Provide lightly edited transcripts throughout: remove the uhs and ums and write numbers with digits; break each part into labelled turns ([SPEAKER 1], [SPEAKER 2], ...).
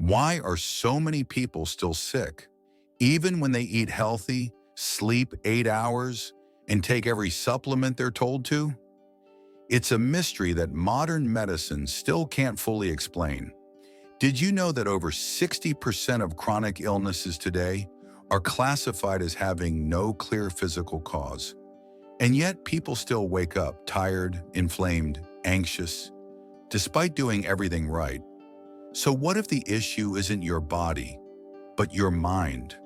[SPEAKER 1] Why are so many people still sick, even when they eat healthy, sleep 8 hours, and take every supplement they're told to? It's a mystery that modern medicine still can't fully explain. Did you know that over 60% of chronic illnesses today are classified as having no clear physical cause? And yet people still wake up tired, inflamed, anxious, despite doing everything right. So what if the issue isn't your body, but your mind?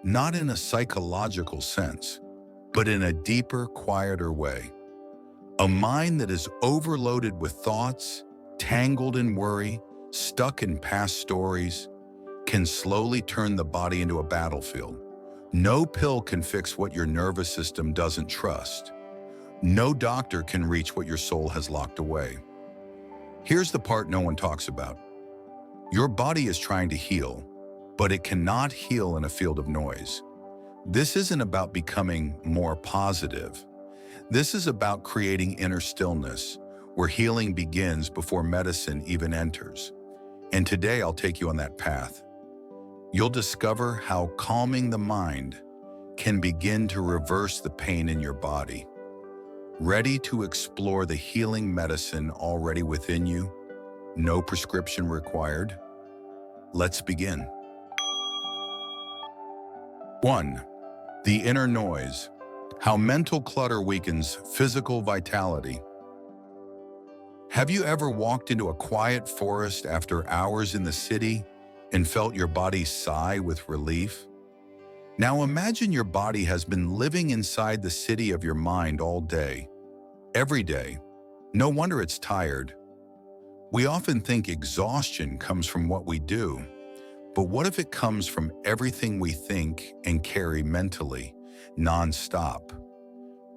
[SPEAKER 1] Not in a psychological sense, but in a deeper, quieter way. A mind that is overloaded with thoughts, tangled in worry, stuck in past stories, can slowly turn the body into a battlefield. No pill can fix what your nervous system doesn't trust. No doctor can reach what your soul has locked away. Here's the part no one talks about. Your body is trying to heal, but it cannot heal in a field of noise. This isn't about becoming more positive. This is about creating inner stillness, where healing begins before medicine even enters. And today I'll take you on that path. You'll discover how calming the mind can begin to reverse the pain in your body. Ready to explore the healing medicine already within you? No prescription required? Let's begin. 1. The inner noise. How mental clutter weakens physical vitality. Have you ever walked into a quiet forest after hours in the city and felt your body sigh with relief? Now imagine your body has been living inside the city of your mind all day, every day. No wonder it's tired. We often think exhaustion comes from what we do, but what if it comes from everything we think and carry mentally, non-stop?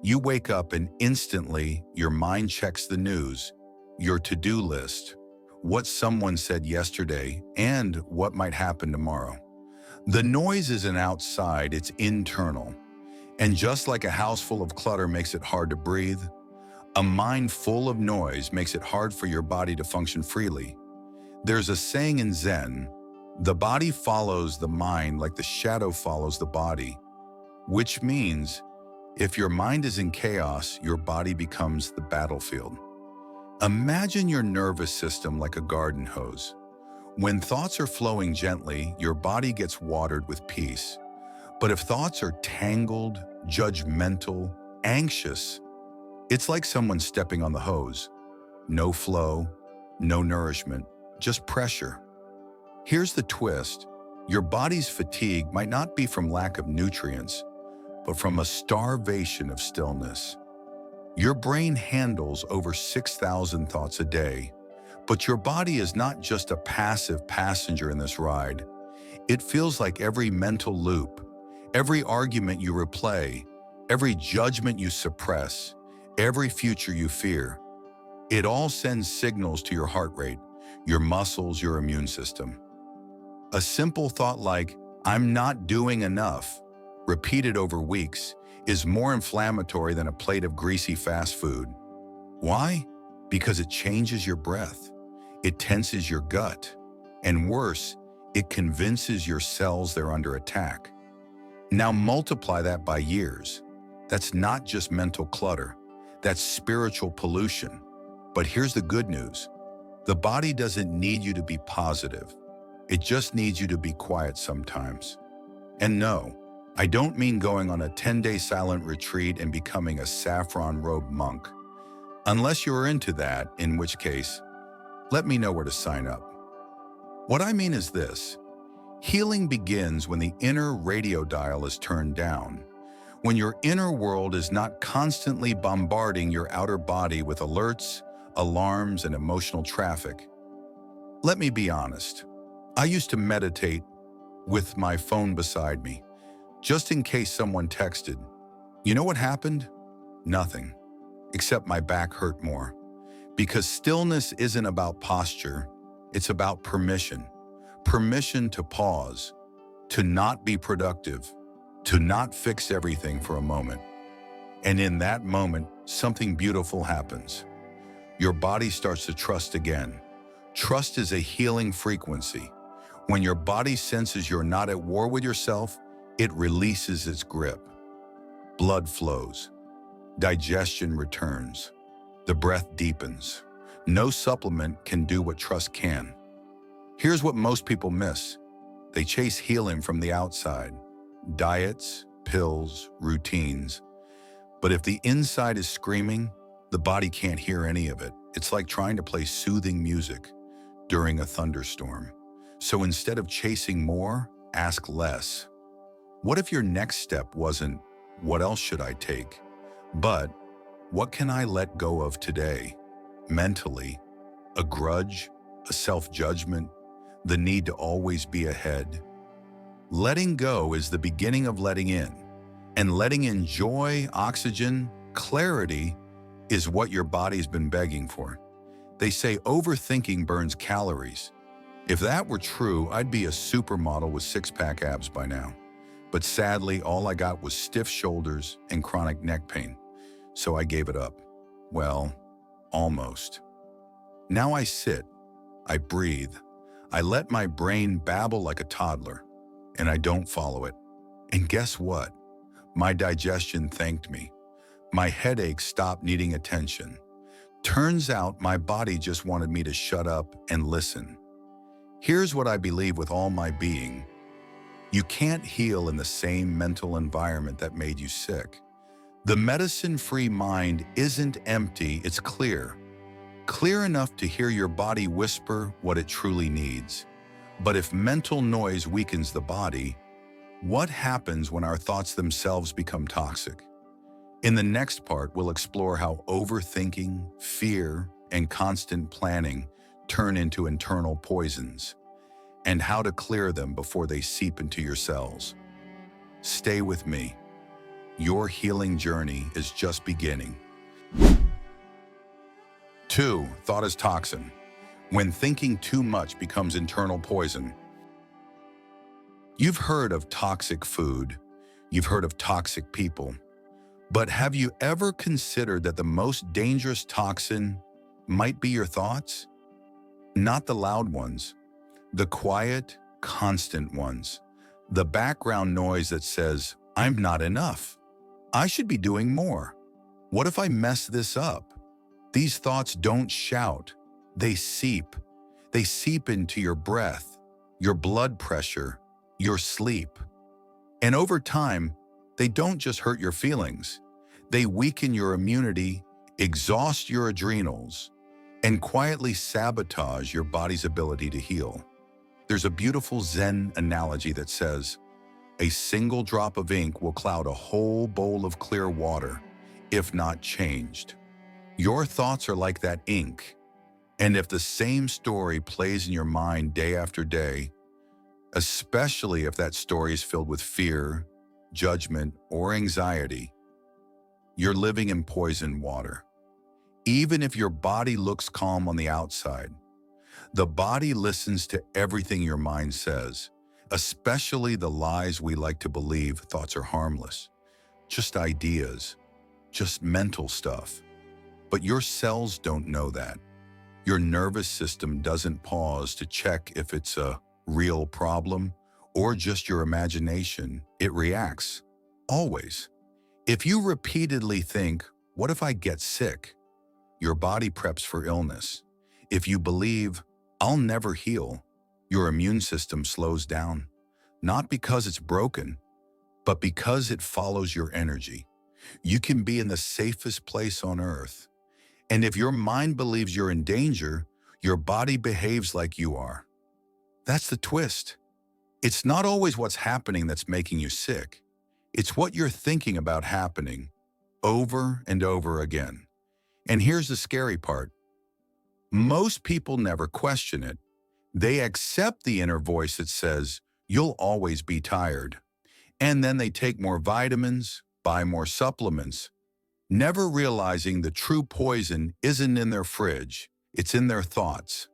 [SPEAKER 1] You wake up and instantly your mind checks the news, your to-do list, what someone said yesterday, and what might happen tomorrow. The noise isn't outside, it's internal. And just like a house full of clutter makes it hard to breathe, a mind full of noise makes it hard for your body to function freely. There's a saying in Zen, the body follows the mind like the shadow follows the body, which means if your mind is in chaos, your body becomes the battlefield. Imagine your nervous system like a garden hose. When thoughts are flowing gently, your body gets watered with peace. But if thoughts are tangled, judgmental, anxious, it's like someone stepping on the hose. No flow, no nourishment, just pressure. Here's the twist. Your body's fatigue might not be from lack of nutrients, but from a starvation of stillness. Your brain handles over 6,000 thoughts a day, but your body is not just a passive passenger in this ride. It feels like every mental loop, every argument you replay, every judgment you suppress, every future you fear. It all sends signals to your heart rate, your muscles, your immune system. A simple thought like, "I'm not doing enough," repeated over weeks, is more inflammatory than a plate of greasy fast food. Why? Because it changes your breath. It tenses your gut. And worse, it convinces your cells they're under attack. Now multiply that by years. That's not just mental clutter. That's spiritual pollution. But here's the good news. The body doesn't need you to be positive. It just needs you to be quiet sometimes. And no, I don't mean going on a 10-day silent retreat and becoming a saffron-robed monk. Unless you're into that, in which case, let me know where to sign up. What I mean is this. Healing begins when the inner radio dial is turned down, when your inner world is not constantly bombarding your outer body with alerts, alarms, and emotional traffic. Let me be honest. I used to meditate with my phone beside me, just in case someone texted. You know what happened? Nothing, except my back hurt more. Because stillness isn't about posture, it's about permission. Permission to pause, to not be productive, to not fix everything for a moment. And in that moment, something beautiful happens. Your body starts to trust again. Trust is a healing frequency. When your body senses you're not at war with yourself, it releases its grip. Blood flows. Digestion returns. The breath deepens. No supplement can do what trust can. Here's what most people miss. They chase healing from the outside. Diets, pills, routines. But if the inside is screaming, the body can't hear any of it. It's like trying to play soothing music during a thunderstorm. So instead of chasing more, ask less. What if your next step wasn't, what else should I take? But, what can I let go of today? Mentally, a grudge, a self-judgment, the need to always be ahead. Letting go is the beginning of letting in. And letting in joy, oxygen, clarity is what your body's been begging for. They say overthinking burns calories. If that were true, I'd be a supermodel with six-pack abs by now. But sadly, all I got was stiff shoulders and chronic neck pain. So I gave it up. Well, almost. Now I sit, I breathe, I let my brain babble like a toddler, and I don't follow it. And guess what? My digestion thanked me. My headache stopped needing attention. Turns out my body just wanted me to shut up and listen. Here's what I believe with all my being. You can't heal in the same mental environment that made you sick. The medicine-free mind isn't empty, it's clear. Clear enough to hear your body whisper what it truly needs. But if mental noise weakens the body, what happens when our thoughts themselves become toxic? In the next part, we'll explore how overthinking, fear, and constant planning turn into internal poisons, and how to clear them before they seep into your cells. Stay with me. Your healing journey is just beginning. 2. Thought is toxin. When thinking too much becomes internal poison. You've heard of toxic food. You've heard of toxic people. But have you ever considered that the most dangerous toxin might be your thoughts? Not the loud ones. The quiet, constant ones. The background noise that says, I'm not enough. I should be doing more. What if I mess this up? These thoughts don't shout. They seep. They seep into your breath, your blood pressure, your sleep. And over time, they don't just hurt your feelings. They weaken your immunity, exhaust your adrenals, and quietly sabotage your body's ability to heal. There's a beautiful Zen analogy that says, a single drop of ink will cloud a whole bowl of clear water, if not changed. Your thoughts are like that ink, and if the same story plays in your mind day after day, especially if that story is filled with fear, judgment, or anxiety, you're living in poisoned water. Even if your body looks calm on the outside, the body listens to everything your mind says, especially the lies we like to believe. Thoughts are harmless, just ideas, just mental stuff. But your cells don't know that. Your nervous system doesn't pause to check if it's a real problem or just your imagination. It reacts, always. If you repeatedly think, what if I get sick? Your body preps for illness. If you believe, I'll never heal, your immune system slows down. Not because it's broken, but because it follows your energy. You can be in the safest place on earth. And if your mind believes you're in danger, your body behaves like you are. That's the twist. It's not always what's happening that's making you sick. It's what you're thinking about happening over and over again. And here's the scary part. Most people never question it. They accept the inner voice that says, you'll always be tired. And then they take more vitamins, buy more supplements, never realizing the true poison isn't in their fridge, it's in their thoughts.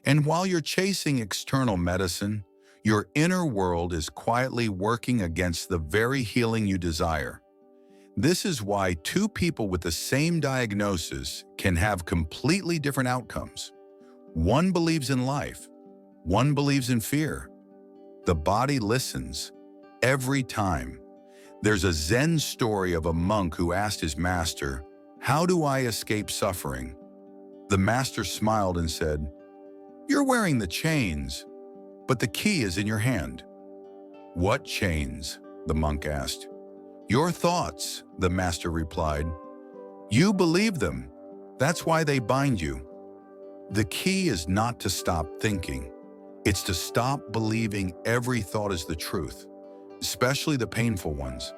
[SPEAKER 1] And while you're chasing external medicine, your inner world is quietly working against the very healing you desire. This is why two people with the same diagnosis can have completely different outcomes. One believes in life, one believes in fear. The body listens every time. There's a Zen story of a monk who asked his master, "How do I escape suffering?" The master smiled and said, "You're wearing the chains, but the key is in your hand." "What chains?" the monk asked. "Your thoughts," the master replied. "You believe them. That's why they bind you." The key is not to stop thinking. It's to stop believing every thought is the truth, especially the painful ones,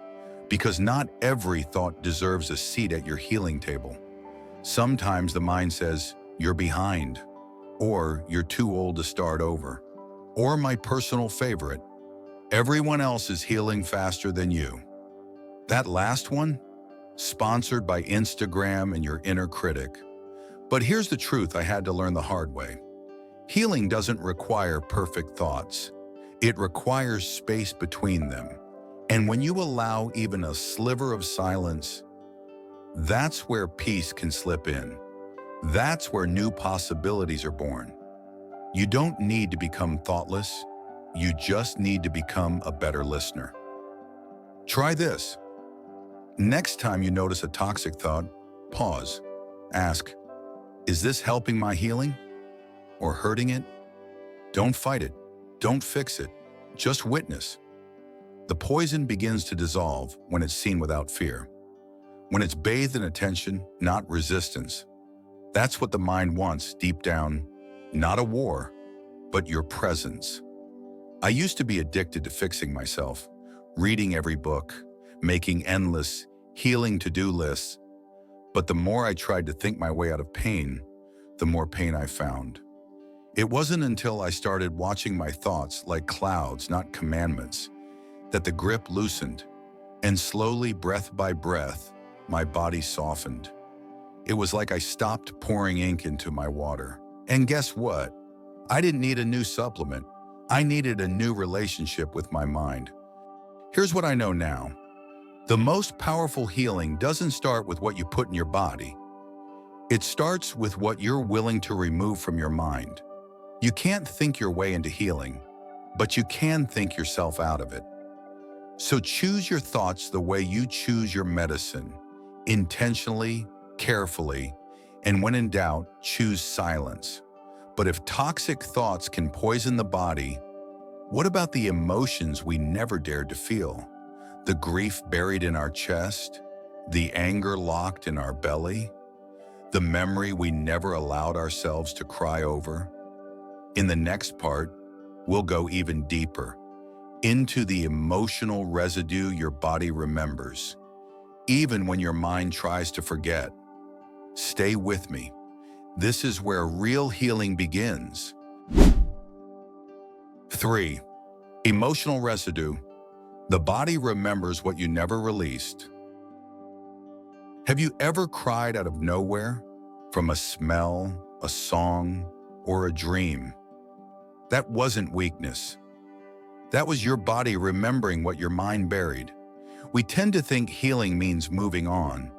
[SPEAKER 1] because not every thought deserves a seat at your healing table. Sometimes the mind says, "You're behind," or "You're too old to start over," or my personal favorite, "Everyone else is healing faster than you." That last one, sponsored by Instagram and your inner critic. But here's the truth I had to learn the hard way. Healing doesn't require perfect thoughts. It requires space between them. And when you allow even a sliver of silence, that's where peace can slip in. That's where new possibilities are born. You don't need to become thoughtless. You just need to become a better listener. Try this. Next time you notice a toxic thought, pause. Ask, "Is this helping my healing or hurting it?" Don't fight it. Don't fix it. Just witness. The poison begins to dissolve when it's seen without fear. When it's bathed in attention, not resistance. That's what the mind wants deep down. Not a war, but your presence. I used to be addicted to fixing myself, reading every book, making endless healing to-do lists. But the more I tried to think my way out of pain, the more pain I found. It wasn't until I started watching my thoughts like clouds, not commandments, that the grip loosened, and slowly, breath by breath, my body softened. It was like I stopped pouring ink into my water. And guess what? I didn't need a new supplement. I needed a new relationship with my mind. Here's what I know now. The most powerful healing doesn't start with what you put in your body. It starts with what you're willing to remove from your mind. You can't think your way into healing, but you can think yourself out of it. So choose your thoughts the way you choose your medicine, intentionally, carefully, and when in doubt, choose silence. But if toxic thoughts can poison the body, what about the emotions we never dared to feel? The grief buried in our chest, the anger locked in our belly, the memory we never allowed ourselves to cry over. In the next part, we'll go even deeper into the emotional residue your body remembers, even when your mind tries to forget. Stay with me. This is where real healing begins. 3. Emotional residue. The body remembers what you never released. Have you ever cried out of nowhere from a smell, a song, or a dream? That wasn't weakness. That was your body remembering what your mind buried. We tend to think healing means moving on,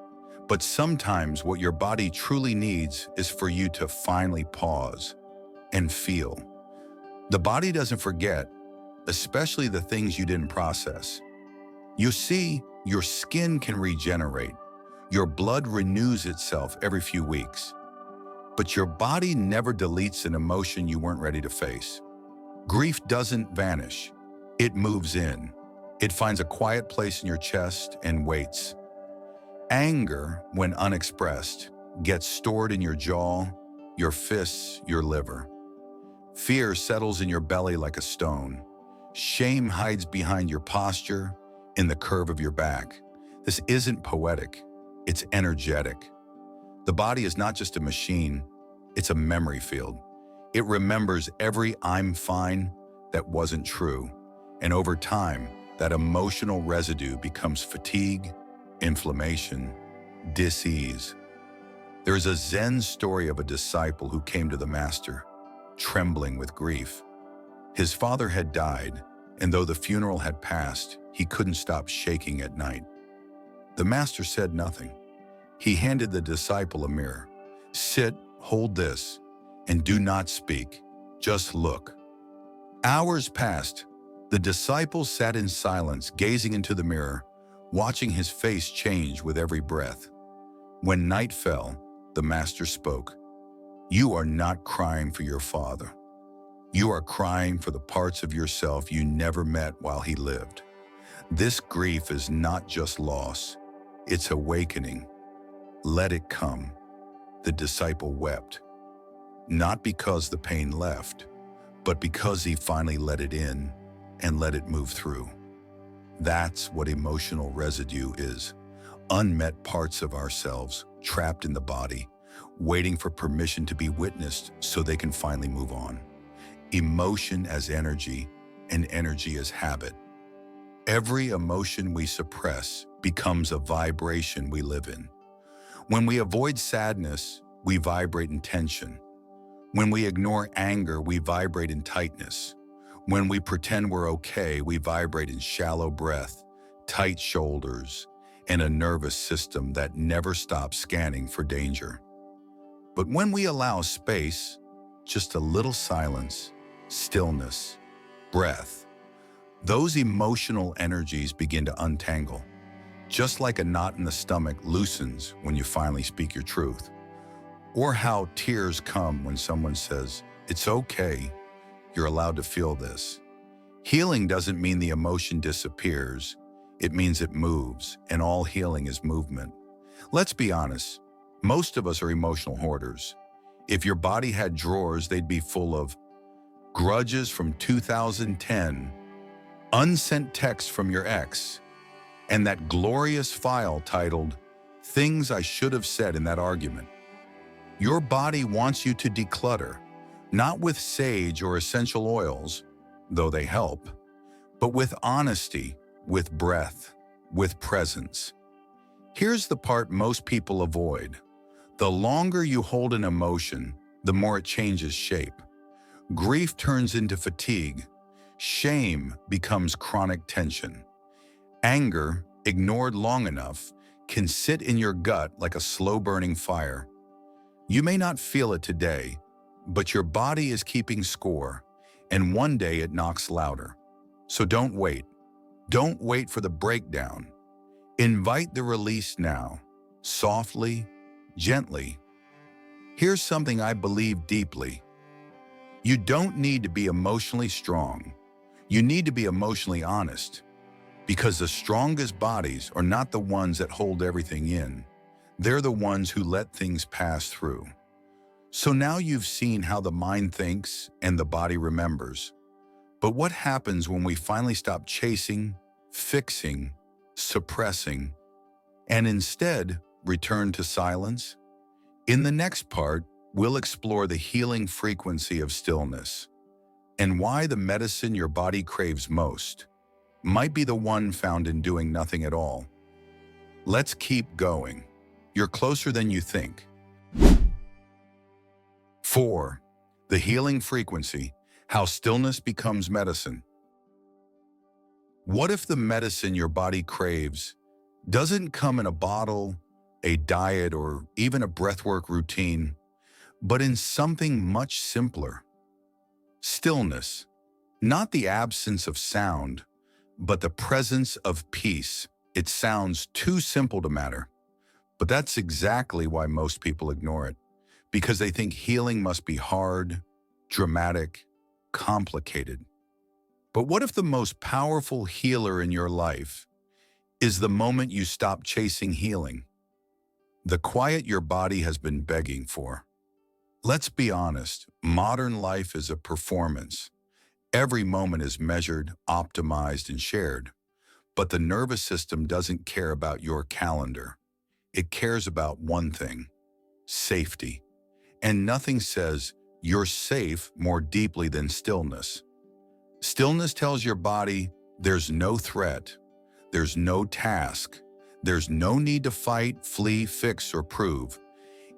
[SPEAKER 1] but sometimes what your body truly needs is for you to finally pause and feel. The body doesn't forget, especially the things you didn't process. You see, your skin can regenerate. Your blood renews itself every few weeks. But your body never deletes an emotion you weren't ready to face. Grief doesn't vanish. It moves in. It finds a quiet place in your chest and waits. Anger, when unexpressed, gets stored in your jaw, your fists, your liver. Fear settles in your belly like a stone. Shame hides behind your posture, in the curve of your back. This isn't poetic. It's energetic. The body is not just a machine. It's a memory field. It remembers every "I'm fine" that wasn't true. And over time, that emotional residue becomes fatigue, inflammation, dis-ease. There's a Zen story of a disciple who came to the master, trembling with grief. His father had died, and though the funeral had passed, he couldn't stop shaking at night. The master said nothing. He handed the disciple a mirror. "Sit, hold this, and do not speak. Just look." Hours passed. The disciple sat in silence, gazing into the mirror, watching his face change with every breath. When night fell, the master spoke. You are not crying for your father. You are crying for the parts of yourself you never met while he lived. This grief is not just loss, it's awakening. Let it come. The disciple wept, not because the pain left, but because he finally let it in and let it move through. That's what emotional residue is. Unmet parts of ourselves trapped in the body, waiting for permission to be witnessed so they can finally move on. Emotion as energy, and energy as habit. Every emotion we suppress becomes a vibration we live in. When we avoid sadness, we vibrate in tension. When we ignore anger, we vibrate in tightness. When we pretend we're okay, we vibrate in shallow breath, tight shoulders, and a nervous system that never stops scanning for danger. But when we allow space, just a little silence, stillness, breath, those emotional energies begin to untangle. Just like a knot in the stomach loosens when you finally speak your truth. Or how tears come when someone says, "It's okay, you're allowed to feel this." Healing doesn't mean the emotion disappears. It means it moves, and all healing is movement. Let's be honest, most of us are emotional hoarders. If your body had drawers, they'd be full of grudges from 2010, unsent texts from your ex, and that glorious file titled, "Things I Should Have Said in That Argument." Your body wants you to declutter, not with sage or essential oils, though they help, but with honesty, with breath, with presence. Here's the part most people avoid. The longer you hold an emotion, the more it changes shape. Grief turns into fatigue. Shame becomes chronic tension. Anger, ignored long enough, can sit in your gut like a slow-burning fire. You may not feel it today, but your body is keeping score, and one day it knocks louder. So don't wait. Don't wait for the breakdown. Invite the release now, softly, gently. Here's something I believe deeply. You don't need to be emotionally strong. You need to be emotionally honest, because the strongest bodies are not the ones that hold everything in. They're the ones who let things pass through. So now you've seen how the mind thinks and the body remembers. But what happens when we finally stop chasing, fixing, suppressing, and instead return to silence? In the next part, we'll explore the healing frequency of stillness and why the medicine your body craves most might be the one found in doing nothing at all. Let's keep going. You're closer than you think. 4. The healing frequency, how stillness becomes medicine. What if the medicine your body craves doesn't come in a bottle, a diet, or even a breathwork routine, but in something much simpler? Stillness, not the absence of sound, but the presence of peace. It sounds too simple to matter, but that's exactly why most people ignore it, because they think healing must be hard, dramatic, complicated. But what if the most powerful healer in your life is the moment you stop chasing healing? The quiet your body has been begging for. Let's be honest, modern life is a performance. Every moment is measured, optimized, and shared. But the nervous system doesn't care about your calendar. It cares about one thing: safety. And nothing says you're safe more deeply than stillness. Stillness tells your body there's no threat, there's no task, there's no need to fight, flee, fix, or prove.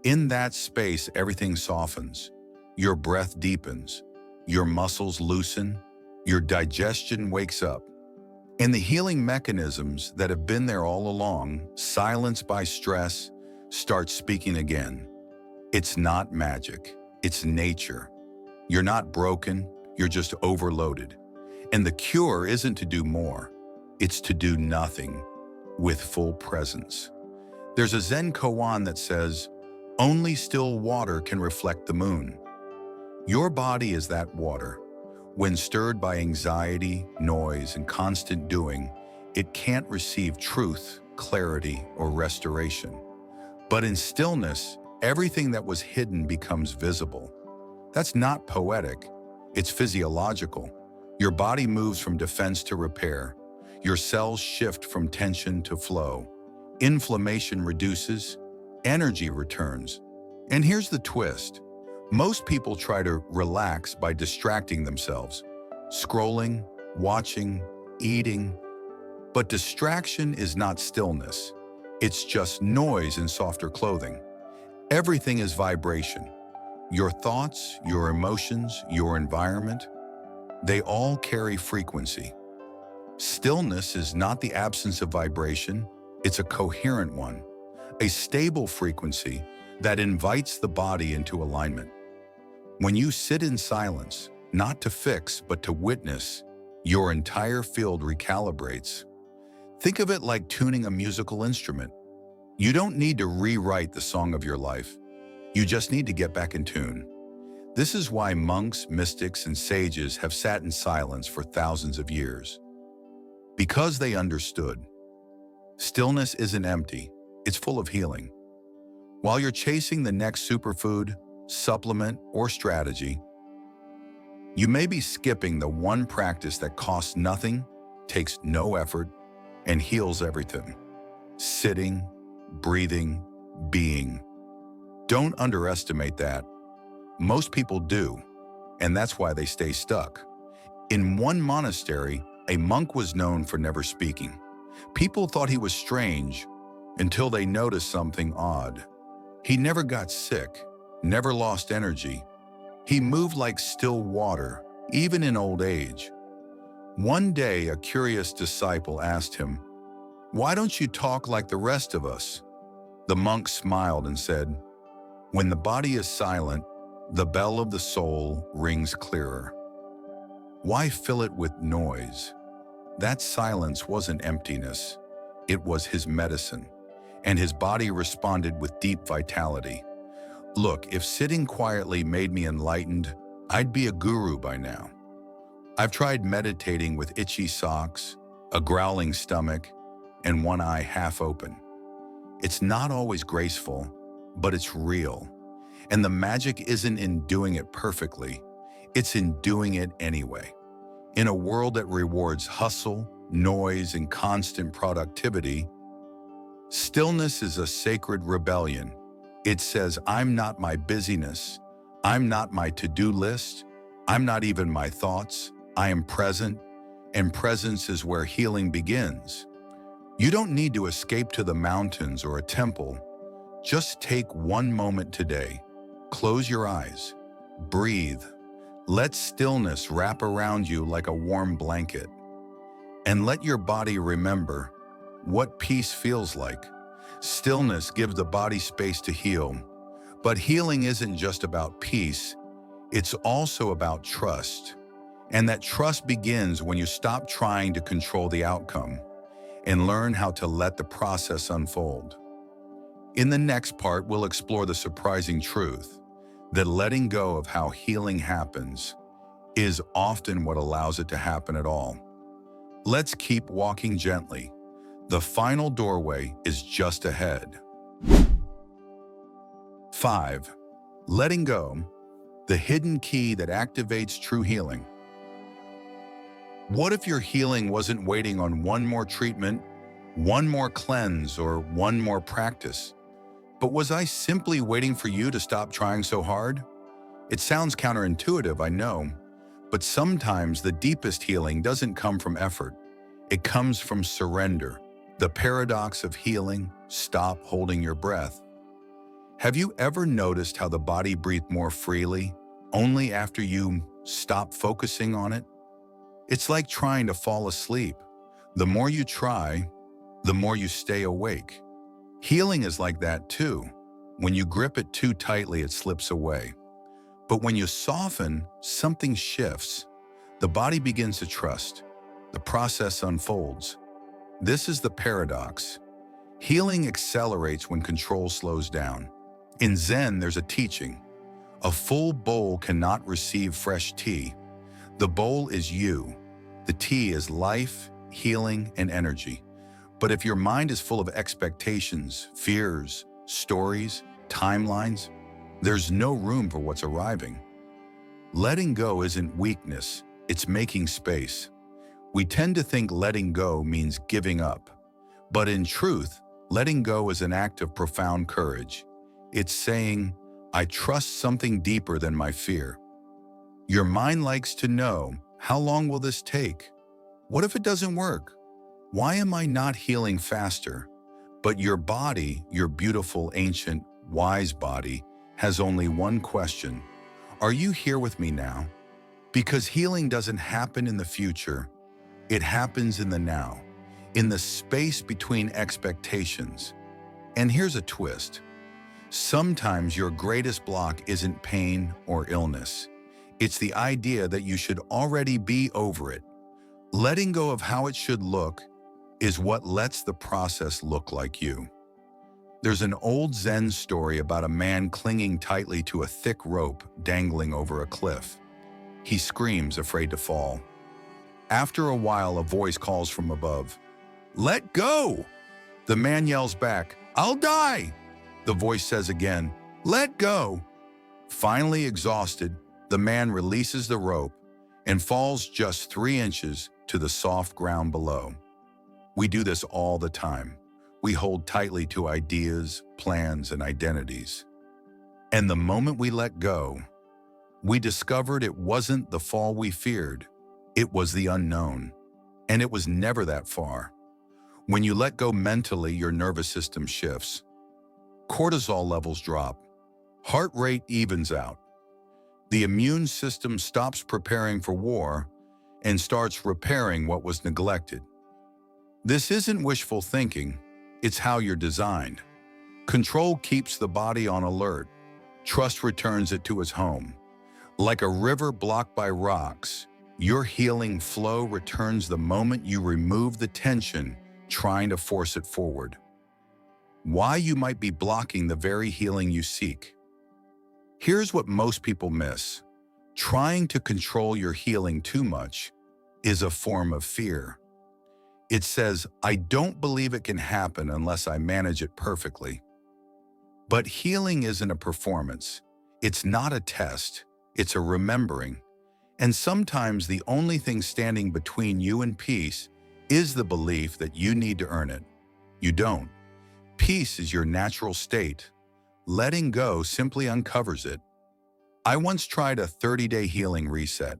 [SPEAKER 1] In that space, everything softens. Your breath deepens, your muscles loosen, your digestion wakes up. And the healing mechanisms that have been there all along, silenced by stress, start speaking again. It's not magic, it's nature. You're not broken, you're just overloaded. And the cure isn't to do more, it's to do nothing with full presence. There's a Zen koan that says, "Only still water can reflect the moon." Your body is that water. When stirred by anxiety, noise, and constant doing, it can't receive truth, clarity, or restoration. But in stillness, everything that was hidden becomes visible. That's not poetic, it's physiological. Your body moves from defense to repair. Your cells shift from tension to flow. Inflammation reduces, energy returns. And here's the twist. Most people try to relax by distracting themselves, scrolling, watching, eating. But distraction is not stillness. It's just noise in softer clothing. Everything is vibration. Your thoughts, your emotions, your environment, they all carry frequency. Stillness is not the absence of vibration, it's a coherent one, a stable frequency that invites the body into alignment. When you sit in silence, not to fix but to witness, your entire field recalibrates. Think of it like tuning a musical instrument. You don't need to rewrite the song of your life. You just need to get back in tune. This is why monks, mystics, and sages have sat in silence for thousands of years. Because they understood. Stillness isn't empty, it's full of healing. While you're chasing the next superfood, supplement, or strategy, you may be skipping the one practice that costs nothing, takes no effort, and heals everything. Sitting, breathing, being. Don't underestimate that. Most people do, and that's why they stay stuck. In one monastery, a monk was known for never speaking. People thought he was strange until they noticed something odd. He never got sick, never lost energy. He moved like still water, even in old age. One day, a curious disciple asked him, "Why don't you talk like the rest of us?" The monk smiled and said, "When the body is silent, the bell of the soul rings clearer. Why fill it with noise?" That silence wasn't emptiness. It was his medicine, and his body responded with deep vitality. Look, if sitting quietly made me enlightened, I'd be a guru by now. I've tried meditating with itchy socks, a growling stomach, and one eye half open. It's not always graceful, but it's real. And the magic isn't in doing it perfectly, it's in doing it anyway. In a world that rewards hustle, noise, and constant productivity, stillness is a sacred rebellion. It says, I'm not my busyness, I'm not my to-do list, I'm not even my thoughts, I am present, and presence is where healing begins. You don't need to escape to the mountains or a temple. Just take one moment today. Close your eyes. Breathe. Let stillness wrap around you like a warm blanket. And let your body remember what peace feels like. Stillness gives the body space to heal. But healing isn't just about peace. It's also about trust. And that trust begins when you stop trying to control the outcome and learn how to let the process unfold. In the next part, we'll explore the surprising truth that letting go of how healing happens is often what allows it to happen at all. Let's keep walking gently. The final doorway is just ahead. 5. Letting go, the hidden key that activates true healing. What if your healing wasn't waiting on one more treatment, one more cleanse, or one more practice? But was I simply waiting for you to stop trying so hard? It sounds counterintuitive, I know, but sometimes the deepest healing doesn't come from effort. It comes from surrender. The paradox of healing, stop holding your breath. Have you ever noticed how the body breathes more freely only after you stop focusing on it? It's like trying to fall asleep. The more you try, the more you stay awake. Healing is like that too. When you grip it too tightly, it slips away. But when you soften, something shifts. The body begins to trust. The process unfolds. This is the paradox. Healing accelerates when control slows down. In Zen, there's a teaching. A full bowl cannot receive fresh tea. The bowl is you. The tea is life, healing, and energy. But if your mind is full of expectations, fears, stories, timelines, there's no room for what's arriving. Letting go isn't weakness, it's making space. We tend to think letting go means giving up. But in truth, letting go is an act of profound courage. It's saying, I trust something deeper than my fear. Your mind likes to know, how long will this take? What if it doesn't work? Why am I not healing faster? But your body, your beautiful, ancient, wise body, has only one question. Are you here with me now? Because healing doesn't happen in the future. It happens in the now, in the space between expectations. And here's a twist. Sometimes your greatest block isn't pain or illness. It's the idea that you should already be over it. Letting go of how it should look is what lets the process look like you. There's an old Zen story about a man clinging tightly to a thick rope dangling over a cliff. He screams, afraid to fall. After a while, a voice calls from above, "Let go!" The man yells back, "I'll die!" The voice says again, "Let go!" Finally exhausted, the man releases the rope and falls just 3 inches to the soft ground below. We do this all the time. We hold tightly to ideas, plans, and identities. And the moment we let go, we discovered it wasn't the fall we feared. It was the unknown. And it was never that far. When you let go mentally, your nervous system shifts. Cortisol levels drop. Heart rate evens out. The immune system stops preparing for war and starts repairing what was neglected. This isn't wishful thinking. It's how you're designed. Control keeps the body on alert. Trust returns it to its home. Like a river blocked by rocks, your healing flow returns the moment you remove the tension trying to force it forward. Why you might be blocking the very healing you seek. Here's what most people miss. Trying to control your healing too much is a form of fear. It says, I don't believe it can happen unless I manage it perfectly. But healing isn't a performance. It's not a test. It's a remembering. And sometimes the only thing standing between you and peace is the belief that you need to earn it. You don't. Peace is your natural state. Letting go simply uncovers it. I once tried a 30-day healing reset.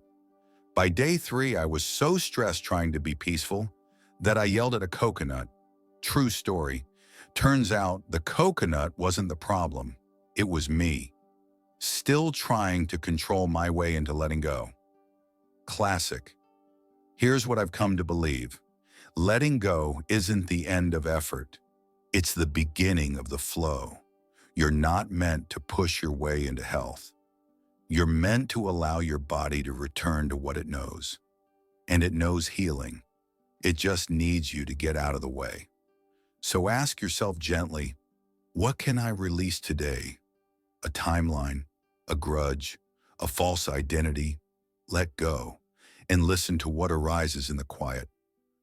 [SPEAKER 1] By day 3, I was so stressed trying to be peaceful that I yelled at a coconut. True story. Turns out the coconut wasn't the problem. It was me. Still trying to control my way into letting go. Classic. Here's what I've come to believe. Letting go isn't the end of effort. It's the beginning of the flow. You're not meant to push your way into health. You're meant to allow your body to return to what it knows. And it knows healing. It just needs you to get out of the way. So ask yourself gently, what can I release today? A timeline, a grudge, a false identity? Let go and listen to what arises in the quiet.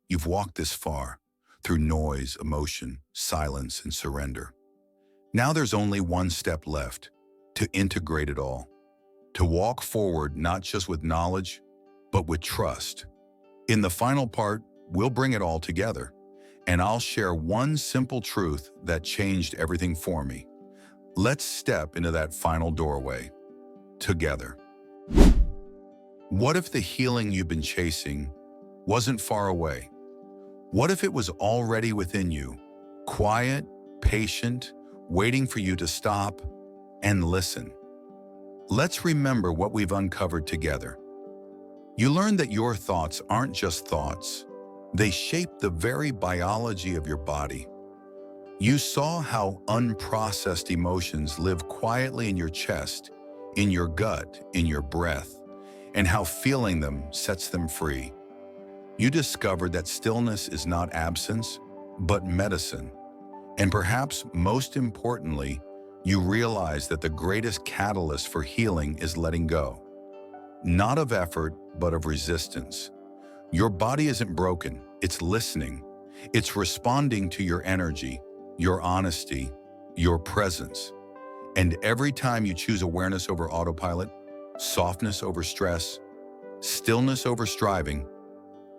[SPEAKER 1] You've walked this far, through noise, emotion, silence, and surrender. Now there's only one step left, to integrate it all. To walk forward not just with knowledge, but with trust. In the final part, we'll bring it all together, and I'll share one simple truth that changed everything for me. Let's step into that final doorway, together. What if the healing you've been chasing wasn't far away? What if it was already within you, quiet, patient, waiting for you to stop and listen? Let's remember what we've uncovered together. You learned that your thoughts aren't just thoughts. They shape the very biology of your body. You saw how unprocessed emotions live quietly in your chest, in your gut, in your breath. and how feeling them sets them free. You discovered that stillness is not absence, but medicine. And perhaps most importantly, you realize that the greatest catalyst for healing is letting go. Not of effort, but of resistance. Your body isn't broken, it's listening. It's responding to your energy, your honesty, your presence. And every time you choose awareness over autopilot, softness over stress, stillness over striving,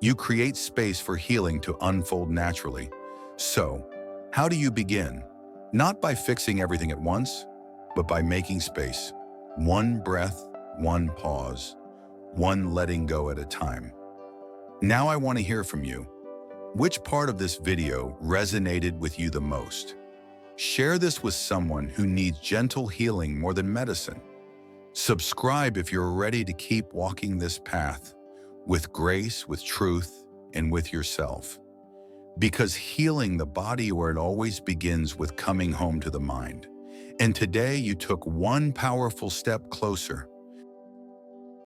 [SPEAKER 1] you create space for healing to unfold naturally. So, how do you begin? Not by fixing everything at once, but by making space. One breath, one pause, one letting go at a time. Now I want to hear from you. Which part of this video resonated with you the most? Share this with someone who needs gentle healing more than medicine. Subscribe if you're ready to keep walking this path with grace, with truth, and with yourself. Because healing the body where it always begins with coming home to the mind. And today you took one powerful step closer.